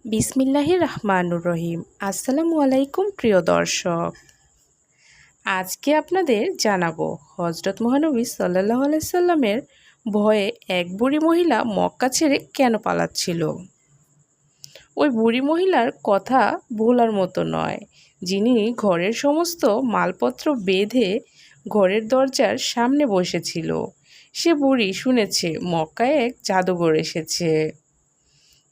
বিসমিল্লাহির রহমানুর রহিম। আসসালামু আলাইকুম প্রিয় দর্শক, আজকে আপনাদের জানাবো হজরত মহানবী সাল্লাল্লাহু আলাইহি সাল্লামের ভয়ে এক বুড়ি মহিলা মক্কা ছেড়ে কেন পালাচ্ছিল। ওই বুড়ি মহিলার কথা ভোলার মতো নয়, যিনি ঘরের সমস্ত মালপত্র বেঁধে ঘরের দরজার সামনে বসেছিল। সে বুড়ি শুনেছে মক্কায় এক জাদুঘর এসেছে।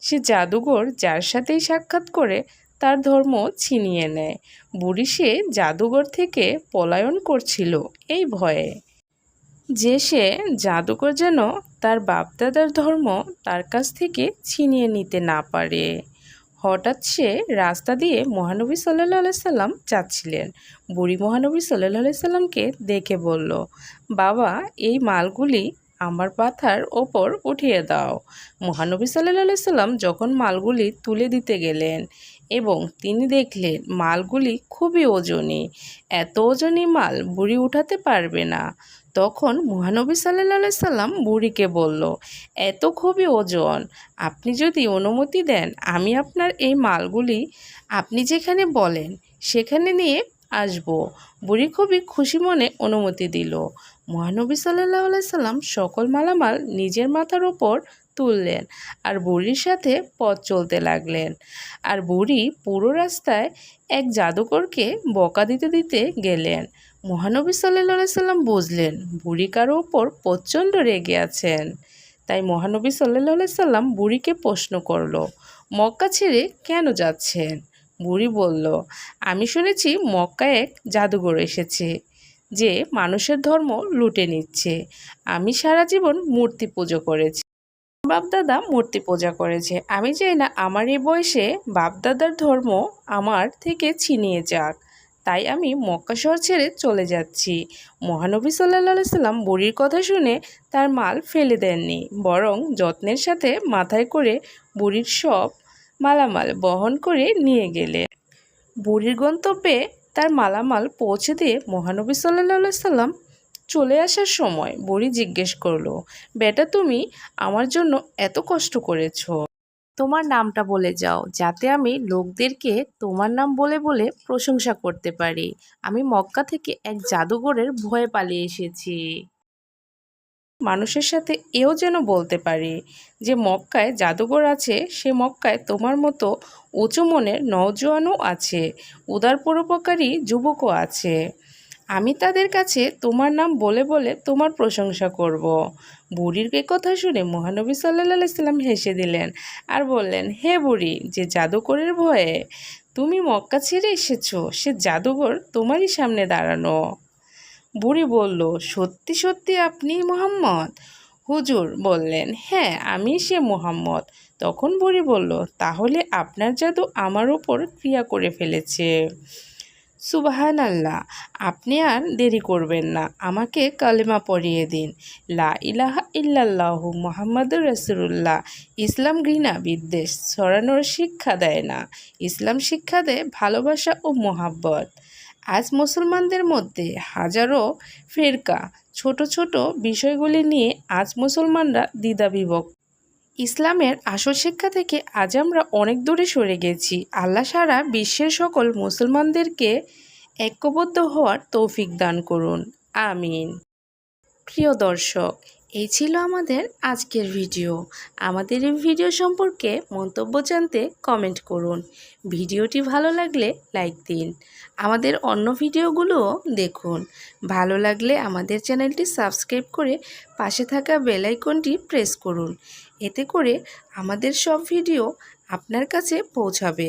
সে জাদুঘর যার সাথেই সাক্ষাৎ করে তার ধর্ম ছিনিয়ে নেয়। বুড়ি সে জাদুঘর থেকে পলায়ন করছিল এই ভয়ে যে সে জাদুঘর যেন তার বাপদাদার ধর্ম তার কাছ থেকে ছিনিয়ে নিতে না পারে। হঠাৎ সে রাস্তা দিয়ে মহানবী সাল্লাল্লাহু আলাইহি সাল্লাম যাচ্ছিলেন। বুড়ি মহানবী সাল্লাল্লাহু আলাইহি সাল্লামকে দেখে বলল, বাবা, এই মালগুলি আমার পাথার ওপর উঠিয়ে দাও। মহানবী সাল্লাল্লাহু আলাইহি সাল্লাম যখন মালগুলি তুলে দিতে গেলেন এবং তিনি দেখলেন মালগুলি খুবই ওজনী, এত ওজনী মাল বুড়ি উঠাতে পারবে না, তখন মহানবী সাল্লাল্লাহু আলাইহি সাল্লাম বুড়িকে বলল, এত খুবই ওজন, আপনি যদি অনুমতি দেন আমি আপনার এই মালগুলি আপনি যেখানে বলেন সেখানে নিয়ে আসব। বুড়ি খুবই খুশি মনে অনুমতি দিল। মহানবী সাল্লাল্লাহু আলাইহি সাল্লাম সকল মালামাল নিজের মাথার ওপর তুললেন আর বুড়ির সাথে পথ চলতে লাগলেন। আর বুড়ি পুরো রাস্তায় এক জাদুকরকে বকা দিতে দিতে গেলেন। মহানবী সাল্লাল্লাহু আলাইহি সাল্লাম বুঝলেন বুড়ি কারো ওপর প্রচণ্ড রেগে আছেন। তাই মহানবী সাল্লাল্লাহু আলাইহি সাল্লাম বুড়িকে প্রশ্ন করল, মক্কা ছেড়ে কেন যাচ্ছেন? বুড়ি বলল, আমি শুনেছি মক্কায় এক জাদুঘর এসেছে যে মানুষের ধর্ম লুটে নিচ্ছে। আমি সারা জীবন মূর্তি পুজো করেছি, বাপদাদা মূর্তি পূজা করেছে। আমি চাই না আমার এই বয়সে বাপদাদার ধর্ম আমার থেকে ছিনিয়ে যাক, তাই আমি মক্কা শহর ছেড়ে চলে যাচ্ছি। মহানবী সাল্লাল্লাহু আলাইহি সাল্লাম বুড়ির কথা শুনে তার মাল ফেলে দেননি, বরং যত্নের সাথে মাথায় করে বুড়ির সব মালামাল বহন করে নিয়ে গেলেন। বুড়ির গন্তব্যে তার মালামাল পৌঁছে দিয়ে মহানবী সাল্লাল্লাহু আলাইহি সাল্লাম চলে আসার সময় বুড়ি জিজ্ঞেস করলো, বেটা, তুমি আমার জন্য এত কষ্ট করেছো, তোমার নামটা বলে যাও যাতে আমি লোকদেরকে তোমার নাম বলে বলে প্রশংসা করতে পারি। আমি মক্কা থেকে এক জাদুঘরের ভয়ে পালিয়ে এসেছি। মানুষের সাথে এও যেন বলতে পারি যে মক্কায় জাদুঘর আছে, সে মক্কায় তোমার মতো উঁচু মনের নওজোয়ানও আছে, উদার পরোপকারী যুবকও আছে। আমি তাদের কাছে তোমার নাম বলে বলে তোমার প্রশংসা করব। বুড়ির এ কথা শুনে মহানবী সাল্লাল্লাহু আলাইহি সাল্লাম হেসে দিলেন আর বললেন, হে বুড়ি, যে জাদুকরের ভয়ে তুমি মক্কা ছেড়ে এসেছো, সে জাদুঘর তোমারই সামনে দাঁড়ানো। বুড়ি বলল, সত্যি সত্যি আপনি মুহাম্মদ? হুজুর বললেন, হ্যাঁ, আমি সে মুহাম্মদ। তখন বুড়ি বলল, তাহলে আপনার জাদু আমার উপর ক্রিয়া করে ফেলেছে। সুবহানাল্লাহ, আপনি আর দেরি করবেন না, আমাকে কালেমা পড়িয়ে দিন। লা ইলাহা ইল্লাল্লাহু মুহাম্মাদুর রাসূলুল্লাহ। ইসলাম ঘৃণা বিদ্বেষ ছড়ানোর শিক্ষা দেয় না, ইসলাম শিক্ষা দেয় ভালোবাসা ও মোহাব্বত। আজ মুসলমানদের মধ্যে হাজারো ফিরকা, ছোট ছোট বিষয়গুলি নিয়ে আজ মুসলমানরা দ্বিধাবিভক্ত। ইসলামের আসল শিক্ষা থেকে আজ আমরা অনেক দূরে সরে গেছি। আল্লাহ সারা বিশ্বের সকল মুসলমানদেরকে ঐক্যবদ্ধ হওয়ার তৌফিক দান করুন, আমিন। প্রিয় দর্শক, এই ছিল আমাদের আজকের ভিডিও। আমাদের এই ভিডিও সম্পর্কে মন্তব্য জানতে কমেন্ট করুন। ভিডিওটি ভালো লাগলে লাইক দিন। আমাদের অন্য ভিডিওগুলোও দেখুন। ভালো লাগলে আমাদের চ্যানেলটি সাবস্ক্রাইব করে পাশে থাকা বেল আইকনটি প্রেস করুন। এতে করে আমাদের সব ভিডিও আপনার কাছে পৌঁছাবে।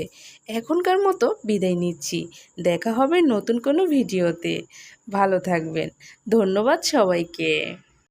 এখনকার মতো বিদায় নিচ্ছি। দেখা হবে নতুন কোনো ভিডিওতে। ভালো থাকবেন। ধন্যবাদ সবাইকে।